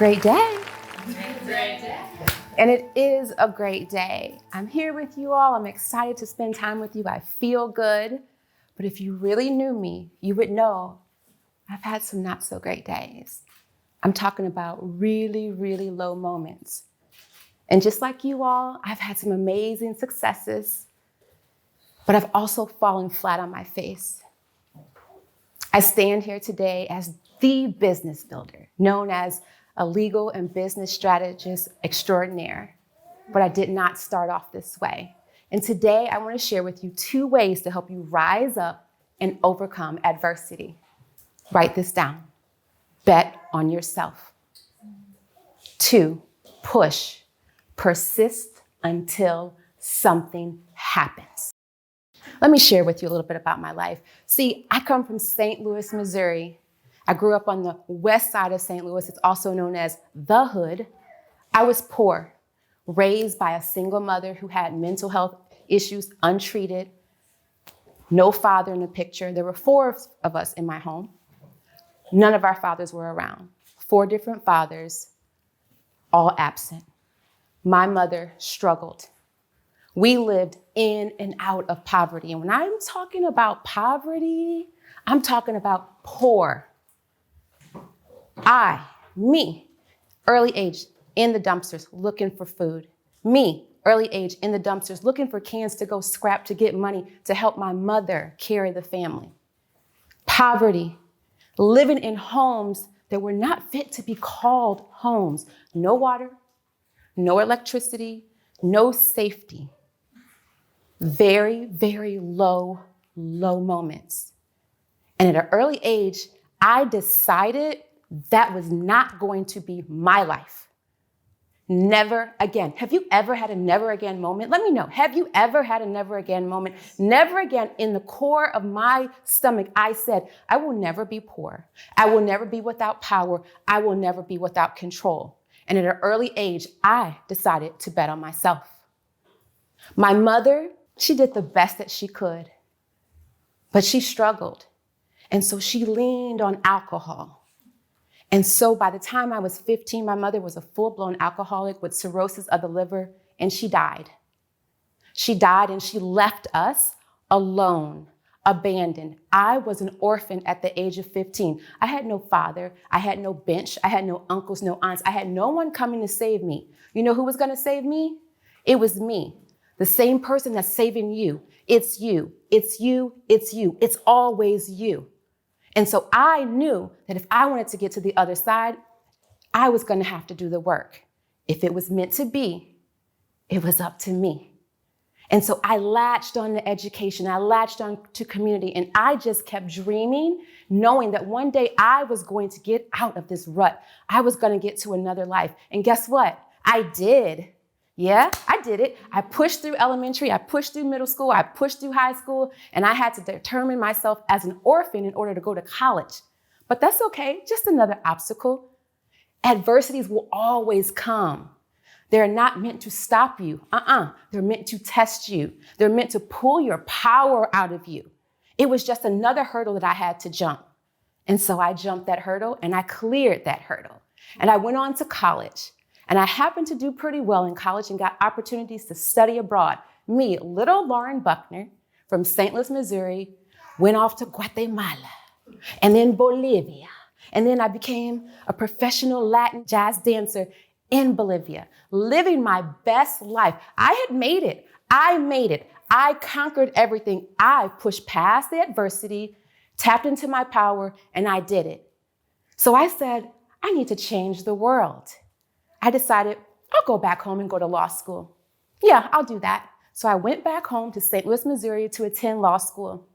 Great day. Great day. And it is a great day. I'm here with you all. I'm excited to spend time with you. I feel good. But if you really knew me, you would know I've had some not so great days. I'm talking about really, really low moments. And just like you all, I've had some amazing successes, but I've also fallen flat on my face. I stand here today as the business builder, known as a legal and business strategist extraordinaire, but I did not start off this way. And today I want to share with you 2 ways to help you rise up and overcome adversity. Write this down. Bet on yourself. 2, push. Persist until something happens. Let me share with you a little bit about my life. See, I come from St. Louis, Missouri. I grew up on the west side of St. Louis. It's also known as the Hood. I was poor, raised by a single mother who had mental health issues untreated, no father in the picture. There were 4 of us in my home. None of our fathers were around. 4 different fathers, all absent. My mother struggled. We lived in and out of poverty. And when I'm talking about poverty, I'm talking about poor. Early age in the dumpsters looking for food. Early age in the dumpsters looking for cans to go scrap to get money to help my mother carry the family. Poverty, living in homes that were not fit to be called homes. No water, no electricity, no safety. Very, very low moments. And at an early age, I decided that was not going to be my life. Never again. Have you ever had a never again moment? Let me know. Have you ever had a never again moment? Never again. In the core of my stomach, I said, I will never be poor. I will never be without power. I will never be without control. And at an early age, I decided to bet on myself. My mother, she did the best that she could, but she struggled. And so she leaned on alcohol. And so by the time I was 15, my mother was a full-blown alcoholic with cirrhosis of the liver, and she died. She died and she left us alone, abandoned. I was an orphan at the age of 15. I had no father. I had no bench. I had no uncles, no aunts. I had no one coming to save me. You know who was going to save me? It was me, the same person that's saving you. It's you. It's you. It's you. It's always you. And so I knew that if I wanted to get to the other side, I was going to have to do the work. If it was meant to be, it was up to me. And so I latched on to education. I latched on to community. And I just kept dreaming, knowing that one day I was going to get out of this rut. I was going to get to another life. And guess what? I did. Yeah, I did it. I pushed through elementary, I pushed through middle school, I pushed through high school, and I had to determine myself as an orphan in order to go to college. But that's okay, just another obstacle. Adversities will always come. They're not meant to stop you. They're meant to test you. They're meant to pull your power out of you. It was just another hurdle that I had to jump. And so I jumped that hurdle and I cleared that hurdle. And I went on to college. And I happened to do pretty well in college and got opportunities to study abroad. Me, little Lauren Buckner from St. Louis, Missouri, went off to Guatemala and then Bolivia. And then I became a professional Latin jazz dancer in Bolivia, living my best life. I had made it. I made it. I conquered everything. I pushed past the adversity, tapped into my power, and I did it. So I said, I need to change the world. I decided I'll go back home and go to law school. Yeah, I'll do that. So I went back home to St. Louis, Missouri to attend law school.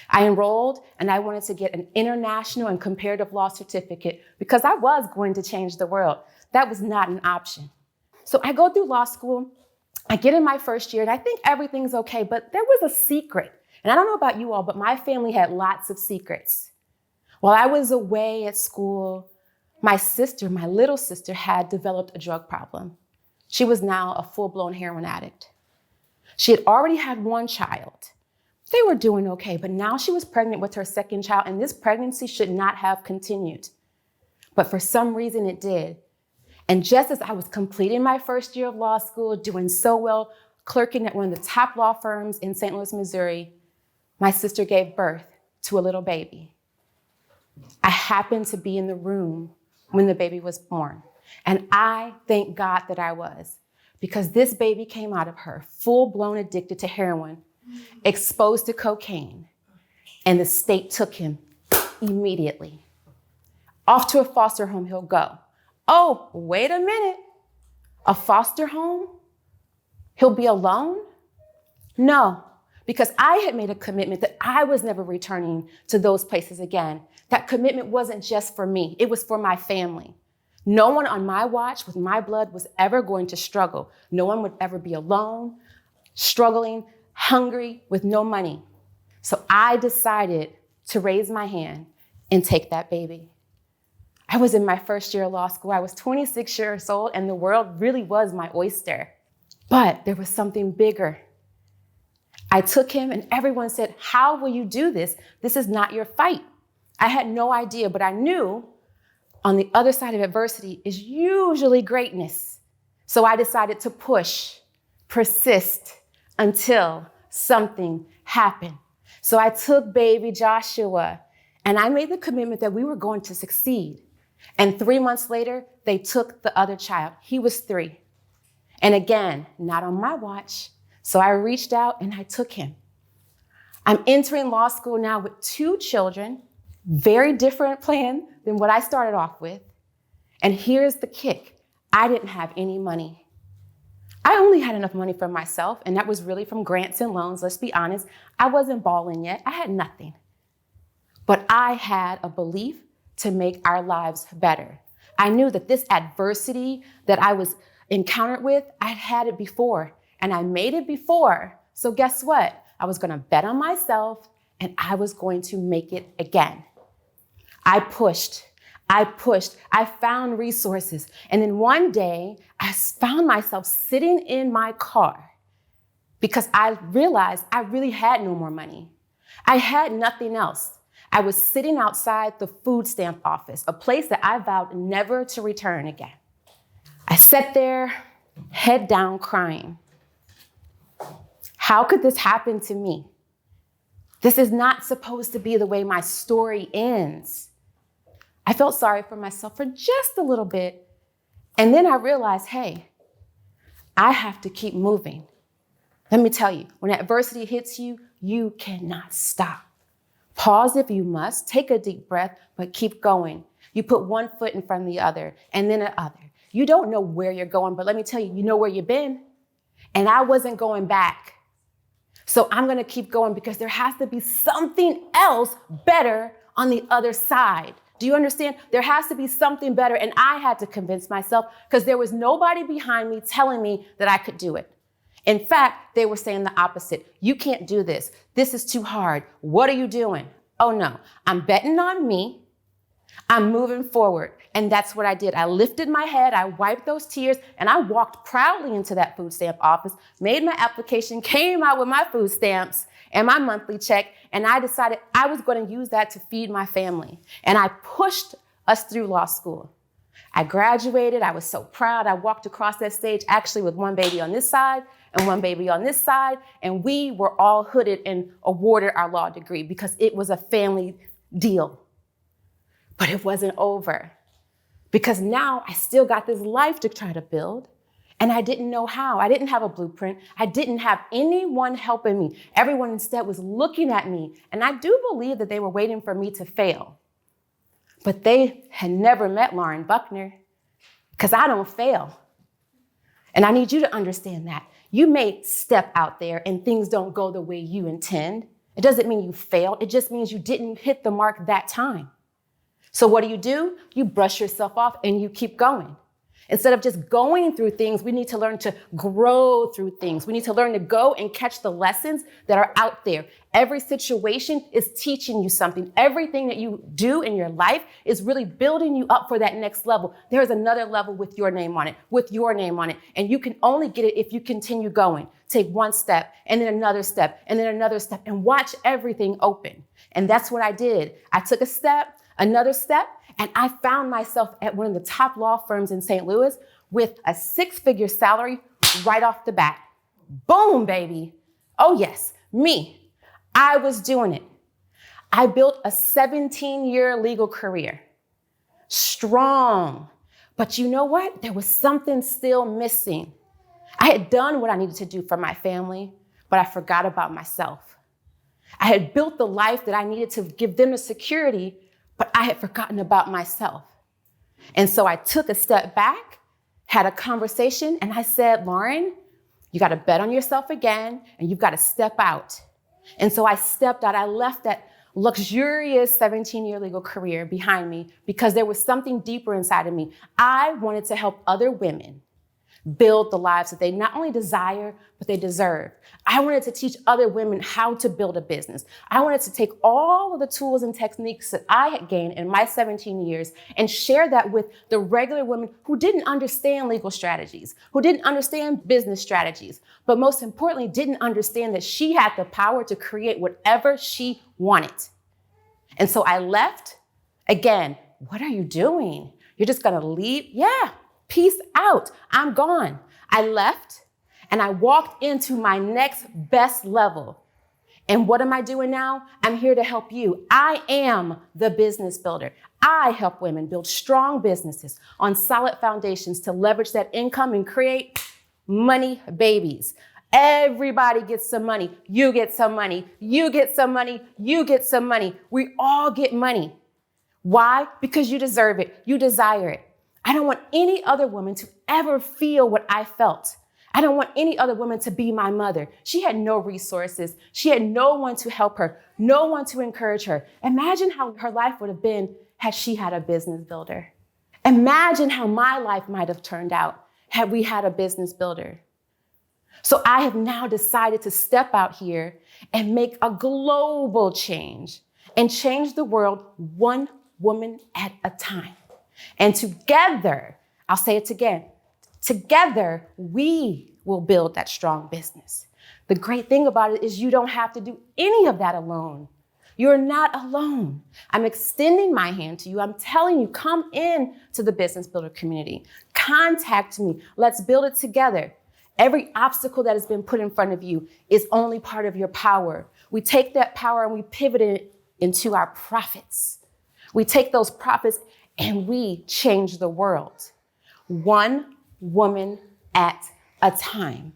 I enrolled and I wanted to get an international and comparative law certificate because I was going to change the world. That was not an option. So I go through law school. I get in my first year and I think everything's okay, but there was a secret. And I don't know about you all, but my family had lots of secrets. While I was away at school, my little sister, had developed a drug problem. She was now a full-blown heroin addict. She had already had 1 child. They were doing okay, but now she was pregnant with her 2nd child, and this pregnancy should not have continued. But for some reason it did. And just as I was completing my first year of law school, doing so well, clerking at one of the top law firms in St. Louis, Missouri, my sister gave birth to a little baby. I happened to be in the room when the baby was born. And I thank God that I was, because this baby came out of her full-blown addicted to heroin, exposed to cocaine, and the state took him immediately. Off to a foster home he'll go. Oh, wait a minute. A foster home? He'll be alone? No, because I had made a commitment that I was never returning to those places again. That commitment wasn't just for me. It was for my family. No one on my watch with my blood was ever going to struggle. No one would ever be alone, struggling, hungry, with no money. So I decided to raise my hand and take that baby. I was in my first year of law school. I was 26 years old, and the world really was my oyster. But there was something bigger. I took him, and everyone said, "How will you do this? This is not your fight." I had no idea, but I knew on the other side of adversity is usually greatness. So I decided to push, persist until something happened. So I took baby Joshua, and I made the commitment that we were going to succeed. And 3 months later, they took the other child. He was 3. And again, not on my watch. So I reached out and I took him. I'm entering law school now with 2 children, very different plan than what I started off with. And here's the kick. I didn't have any money. I only had enough money for myself, and that was really from grants and loans. Let's be honest. I wasn't balling yet. I had nothing. But I had a belief to make our lives better. I knew that this adversity that I was encountered with, I'd had it before, and I made it before. So guess what? I was gonna bet on myself, and I was going to make it again. I pushed, I found resources. And then one day, I found myself sitting in my car because I realized I really had no more money. I had nothing else. I was sitting outside the food stamp office, a place that I vowed never to return again. I sat there, head down, crying. How could this happen to me? This is not supposed to be the way my story ends. I felt sorry for myself for just a little bit. And then I realized, hey, I have to keep moving. Let me tell you, when adversity hits you, you cannot stop. Pause if you must, take a deep breath, but keep going. You put one foot in front of the other and then the other. You don't know where you're going, but let me tell you, you know where you've been. And I wasn't going back. So I'm gonna keep going because there has to be something else better on the other side. Do you understand? There has to be something better, and I had to convince myself because there was nobody behind me telling me that I could do it. In fact, they were saying the opposite. You can't do this. This is too hard. What are you doing? Oh no, I'm betting on me. I'm moving forward. And that's what I did. I lifted my head, I wiped those tears, and I walked proudly into that food stamp office, made my application, came out with my food stamps and my monthly check, and I decided I was going to use that to feed my family. And I pushed us through law school. I graduated. I was so proud. I walked across that stage actually with one baby on this side and one baby on this side, and we were all hooded and awarded our law degree because it was a family deal. But it wasn't over, because now I still got this life to try to build, and I didn't know how. I didn't have a blueprint. I didn't have anyone helping me. Everyone instead was looking at me, and I do believe that they were waiting for me to fail. But they had never met Lauren Buckner, because I don't fail. And I need you to understand that. You may step out there and things don't go the way you intend. It doesn't mean you failed. It just means you didn't hit the mark that time. So what do? You brush yourself off and you keep going. Instead of just going through things, we need to learn to grow through things. We need to learn to go and catch the lessons that are out there. Every situation is teaching you something. Everything that you do in your life is really building you up for that next level. There is another level with your name on it, and you can only get it if you continue going. Take one step, and then another step, and then another step, and watch everything open. And that's what I did. I took a step, another step, And I found myself at one of the top law firms in St. Louis with a 6-figure salary right off the bat. Boom, baby. Oh yes, me. I was doing it. I built a 17-year legal career. Strong. But you know what? There was something still missing. I had done what I needed to do for my family, but I forgot about myself. I had built the life that I needed to give them the security, but I had forgotten about myself. And so I took a step back, had a conversation, and I said, Lauren, you got to bet on yourself again, and you've got to step out. And so I stepped out. I left that luxurious 17-year legal career behind me because there was something deeper inside of me. I wanted to help other women build the lives that they not only desire, but they deserve. I wanted to teach other women how to build a business. I wanted to take all of the tools and techniques that I had gained in my 17 years and share that with the regular women who didn't understand legal strategies, who didn't understand business strategies, but most importantly, didn't understand that she had the power to create whatever she wanted. And so I left. Again, what are you doing? You're just gonna leave? Yeah. Peace out. I'm gone. I left and I walked into my next best level. And what am I doing now? I'm here to help you. I am the business builder. I help women build strong businesses on solid foundations to leverage that income and create money babies. Everybody gets some money. You get some money. You get some money. You get some money. We all get money. Why? Because you deserve it. You desire it. I don't want any other woman to ever feel what I felt. I don't want any other woman to be my mother. She had no resources. She had no one to help her, no one to encourage her. Imagine how her life would have been had she had a business builder. Imagine how my life might have turned out had we had a business builder. So I have now decided to step out here and make a global change and change the world one woman at a time. And together, I'll say it again, together we will build that strong business. The great thing about it is you don't have to do any of that alone. You're not alone. I'm extending my hand to you. I'm telling you, come in to the Business Builder community. Contact me. Let's build it together. Every obstacle that has been put in front of you is only part of your power. We take that power and we pivot it into our profits. We take those profits and we change the world, one woman at a time.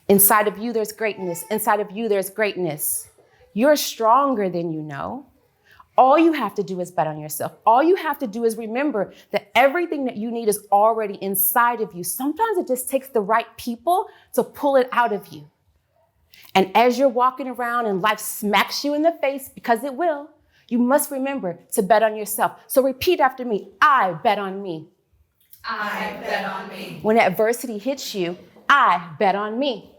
Inside of you, there's greatness. Inside of you, there's greatness. You're stronger than you know. All you have to do is bet on yourself. All you have to do is remember that everything that you need is already inside of you. Sometimes it just takes the right people to pull it out of you. And as you're walking around and life smacks you in the face, because it will, you must remember to bet on yourself. So repeat after me. I bet on me. I bet on me. When adversity hits you, I bet on me.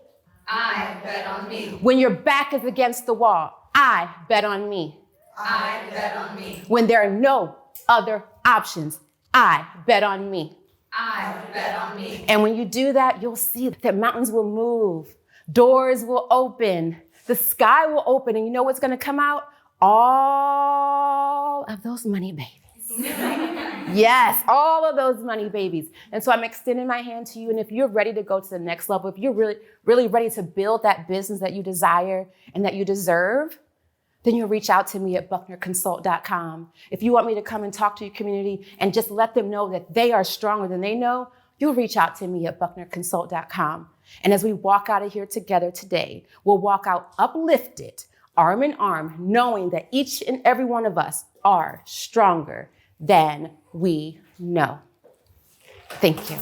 I bet on me. When your back is against the wall, I bet on me. I bet on me. When there are no other options, I bet on me. I bet on me. And when you do that, you'll see that mountains will move, doors will open, the sky will open, and you know what's going to come out? All of those money babies. Yes, all of those money babies. And so I'm extending my hand to you. And if you're ready to go to the next level, if you're really ready to build that business that you desire and that you deserve, then you'll reach out to me at bucknerconsult.com. If you want me to come and talk to your community and just let them know that they are stronger than they know, you'll reach out to me at bucknerconsult.com. And as we walk out of here together today, we'll walk out uplifted, arm in arm, knowing that each and every one of us are stronger than we know. Thank you.